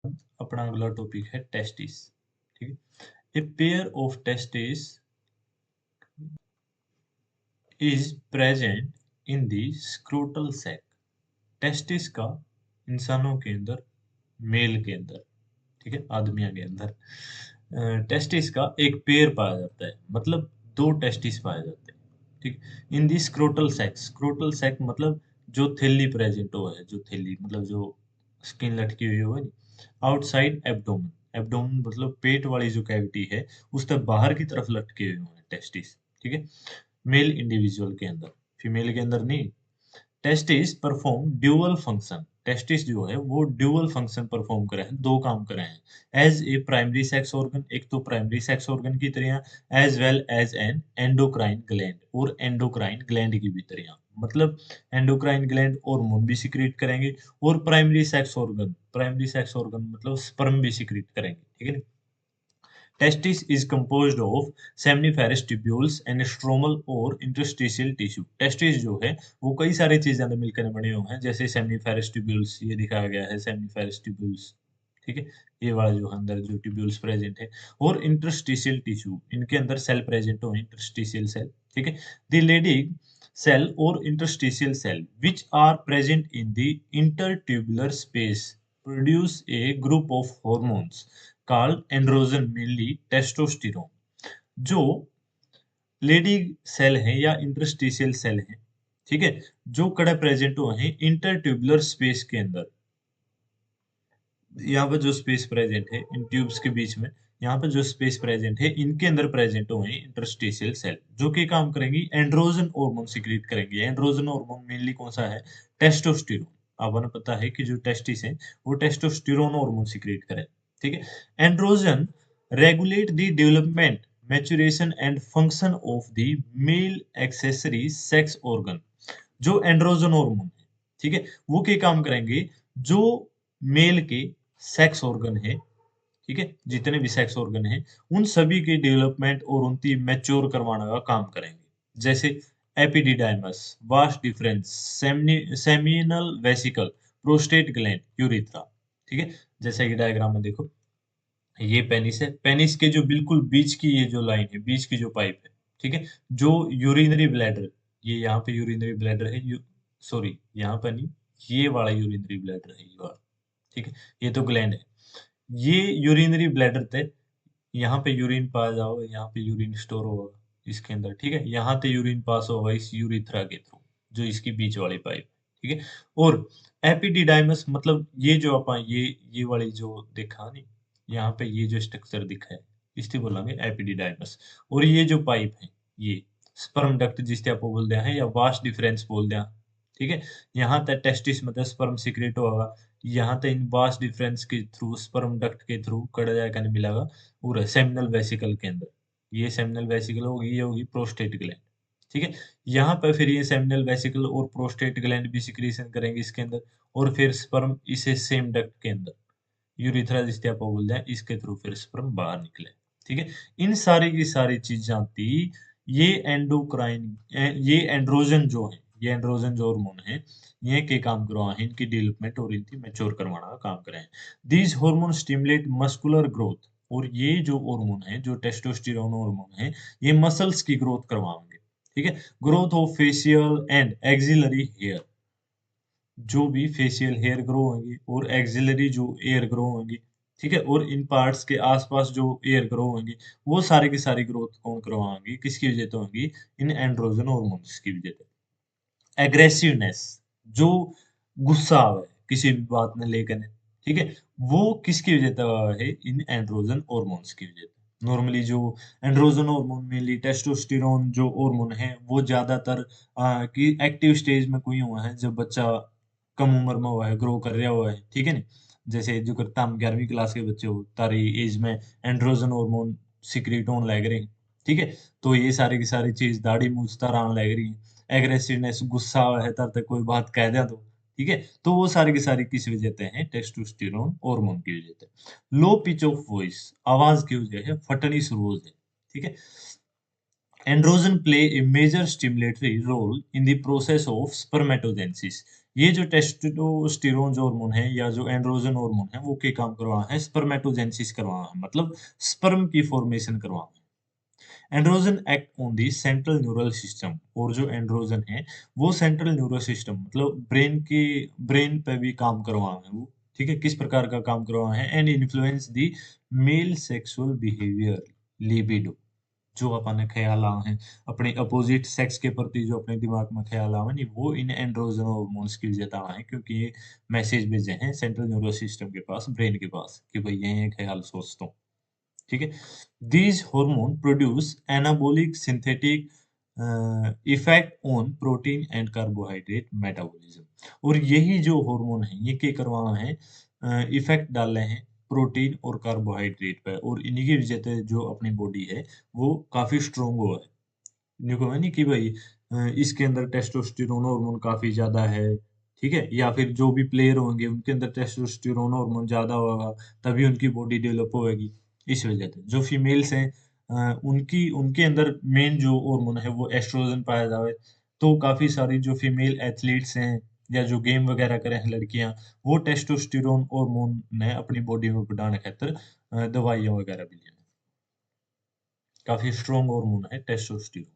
अपना अगला टॉपिक है टेस्टिस। ठीक है। A pair of testis is present in the scrotal sac. Testis का इंसानों के अंदर, मेल के अंदर, ठीक है, आदमियों के अंदर टेस्टिस का एक पेयर पाया जाता है, मतलब दो टेस्टिस पाए जाते हैं। ठीक। इन दी स्क्रोटल सैक मतलब जो थैली प्रेजेंट हो है, जो थैली मतलब जो स्किन लटकी हुई हो है, आउटसाइड एब्डोमेन। एब्डोमेन मतलब पेट वाली जो कैविटी है, उस तक बाहर की तरफ लटके हुए हैं टेस्टिस। ठीक है। मेल इंडिविजुअल के अंदर, फीमेल के अंदर नहीं। Testis perform dual function. Testis जो है वो ड्यूअल फंक्शन परफॉर्म करे हैं, दो काम करे हैं। As a primary sex organ, एक तो प्राइमरी सेक्स ऑर्गन की तरह, as well as an endocrine gland, और एंडोक्राइन ग्लैंड की भी तरह। मतलब एंडोक्राइन ग्लैंड हार्मोन भी सिक्रीट करेंगे, और प्राइमरी सेक्स ऑर्गन मतलब स्पर्म भी सिक्रीट करेंगे। ठीक है। Testis is composed of seminiferous tubules and stromal और interstitial tissue। टेस्टिस जो है वो कई सारी चीजें मिलकर बने हुए हैं, जैसे सेमनीफेरस ट्यूब्यूल्स, ये दिखाया गया है सेमनीफेरस ट्यूब्यूल्स। ठीक है। ये वाला जो अंदर जो ट्यूब्यूल्स प्रेजेंट है, और इंटरस्टिशियल टिश्यू, इनके अंदर सेल प्रेजेंट हो, इंटरस्टिशियल सेल। ठीक है। द लेडिग सेल और interstitial cell which are present in the intertubular space produce a group of hormones called androgen, mainly testosterone। जो लेडी सेल है या इंटरस्टिशियल सेल है, ठीक है, जो कड़ा प्रेजेंट हुए हैं इंटरट्यूबुलर स्पेस के अंदर। यहाँ पर जो स्पेस प्रेजेंट है इन ट्यूब्स के बीच में, यहाँ पर जो स्पेस प्रेजेंट है इनके अंदर प्रेजेंट हुए हैं इंटरस्टिशियल सेल, जो कि काम करेंगी एंड्रोजन हार्मोन सिक्रीट करेंगे। एंड्रोजन हार्मोन मेनली कौन सा है? टेस्टोस्टेरोन। आपको पता है कि जो टेस्टिस है वो टेस्टोस्टेरोन हार्मोन सिक्रीट करे। ठीक है। Androgen regulate the development, maturation and function of the male accessory sex organ. जो एंड्रोजन हार्मोन है, ठीक है, वो क्या काम करेंगे? जो मेल के सेक्स ऑर्गन है, ठीक है, जितने भी सेक्स ऑर्गन है, उन सभी की डेवलपमेंट और उनकी मैच्योर करवाने का काम करेंगे। जैसे epididymis, vast difference, seminal vesicle, prostate gland, urethra. ठीक है। जैसे कि डायग्राम में देखो, ये पेनिस है, पेनिस के जो बिल्कुल बीच की ये जो लाइन है, बीच की जो पाइप है, ठीक है, जो यूरिनरी ब्लैडर, ये यहाँ पे यूरिनरी ब्लैडर है, सॉरी यहाँ पे नहीं, ये वाला यूरिनरी ब्लैडर है, ये वाला। ठीक है। ये तो ग्लैंड है। ये यूरिनरी ब्लैडर थे, यहाँ पे यूरिन पाया जाओ, यहाँ पे यूरिन स्टोर होगा इसके अंदर। ठीक है। यहाँ पे यूरिन पास होगा इस यूरिथ्रा के थ्रू, जो इसकी बीच वाली पाइप। ठीक है। और एपिडिडाइमस मतलब ये जो अपन ये वाली जो देखा नहीं, यहाँ पे ये जो स्ट्रक्चर दिखा है, इसको बोलेंगे एपिडिडाइमस। और ये जो पाइप है, ये स्पर्म डक्ट जिससे आप बोलते हैं, या वास्ट डिफरेंस बोलते हैं। ठीक है। यहाँ तक टेस्टिस मतलब स्पर्म सीक्रेट होगा, यहाँ तक इन वास्ट डिफरेंस के थ्रू, स्पर्म डक्ट के थ्रू कड़ा जाकर मिलेगा पूरा सेमिनल वेसिकल के अंदर। ये सेमिनल वेसिकल होगी, ये होगी प्रोस्टेट ग्लैंड। ठीक है। यहाँ पर फिर ये सेमिनल वेसिकल और प्रोस्टेट ग्लैंड भी सिक्रीशन करेंगे इसके अंदर, और फिर स्पर्म इसे सेम डक्ट के अंदर, यूरिथ्रा जिससे आप बोलते हैं, इसके थ्रू फिर स्पर्म बाहर निकले। ठीक है। इन सारी की सारी चीजें आती, ये एंडोक्राइन, ये एंड्रोजन जो है, ये एंड्रोजन जो हार्मोन है, ये के काम करवा है इनकी डेवलपमेंट और इनकी मैच्योर करवाना का काम करें। These hormone stimulate muscular growth. और ये जो हार्मोन है, जो टेस्टोस्टेरोन हार्मोन है, ये मसल्स की ग्रोथ करवाएंगे। ठीक है। Growth of facial and axillary hair, जो भी फेशियल हेयर ग्रो होंगी और एक्सिलरी जो एयर ग्रो होंगी, ठीक है, और इन पार्ट्स के आसपास जो एयर ग्रो होंगी, वो सारी की सारी ग्रोथ कौन करवाएंगी, किसकी वजह से होंगी? इन एंड्रोजन हार्मोन्स की वजह से। एग्रेसिवनेस, जो गुस्सा है किसी भी बात में लेकर, ठीक है, वो किसकी वजह से है? इन एंड्रोजन हार्मोन्स की वजह से। नॉर्मली जो एंड्रोजन हार्मोन मेनली टेस्टोस्टेरोन जो हार्मोन है, वो ज्यादातर की एक्टिव स्टेज में कोई हुआ है जब बच्चा कम उम्र में हुआ है, ग्रो कर रहा हुआ है। ठीक है ना? जैसे जो करता हम 11वीं क्लास के बच्चे हो, तारी एज में एंड्रोजन हार्मोन सिक्रीट होने लग रहे हैं। ठीक है। तो ये सारी की सारी चीज दाढ़ी मूछ तर आने लग रही है, एग्रेसिवनेस, गुस्सा है तर तक कोई बात कह दे तो, ठीक है, तो वो सारी की सारी किस वजह से है? टेस्टोस्टेरोन हार्मोन की वजह से। लो पिच ऑफ वॉइस, आवाज की वजह है, फटनी शुरू हो जाए। ठीक है। Androgen play a major stimulatory role in the process of spermatogenesis। ये जो टेस्टोस्टेरोन जो हार्मोन है या जो एंड्रोजन हार्मोन है वो के काम करवा है स्पर्मेटोजेनेसिस करवा है मतलब स्पर्म की फॉर्मेशन करवा है। Androgen act on the central neural system और जो एंड्रोजन है वो सेंट्रल न्यूरल सिस्टम मतलब ब्रेन पे भी काम करवा है वो। ठीक है, किस प्रकार का काम करवा है and influence the male sexual behaviour libido. जो अपने ख्याल आवे हैं अपने अपोजिट सेक्स के प्रति जो अपने दिमाग में ख्याल आवे नहीं वो इन एंड्रोजन हार्मोन्स की वजह से आवे हैं क्योंकि ये मैसेज भेजे हैं सेंट्रल नर्वस सिस्टम के पास ब्रेन के पास कि भाई ये ख्याल सोचता हूँ। ठीक है, these hormone produce anabolic synthetic effect on protein and carbohydrate metabolism. और यही जो हार्मोन है ये क्या करवा है इफेक्ट डाल रहे हैं प्रोटीन और कार्बोहाइड्रेट पे और इन्हीं की वजह से जो अपनी बॉडी है वो काफी स्ट्रोंग हुआ है। देखो है नहीं कि भाई इसके अंदर टेस्टोस्टेरोन हार्मोन काफ़ी ज़्यादा है, ठीक है? या फिर जो भी प्लेयर होंगे उनके अंदर टेस्टोस्टेरोन हार्मोन ज़्यादा होगा, तभी उनकी बॉडी डेवलप होएगी, इस वजह से। जो फीमेल्स हैं उनकी उनके अंदर मेन जो हार्मोन है वो एस्ट्रोजन पाया जावे, तो काफ़ी सारी जो फीमेल एथलीट्स हैं या जो गेम वगैरह करे हैं लड़कियाँ, वो टेस्टोस्टेरोन हार्मोन ने अपनी बॉडी में बढ़ाने खातिर दवाइयाँ वगैरह भी लें। काफ़ी स्ट्रॉन्ग हार्मोन है टेस्टोस्टेरोन।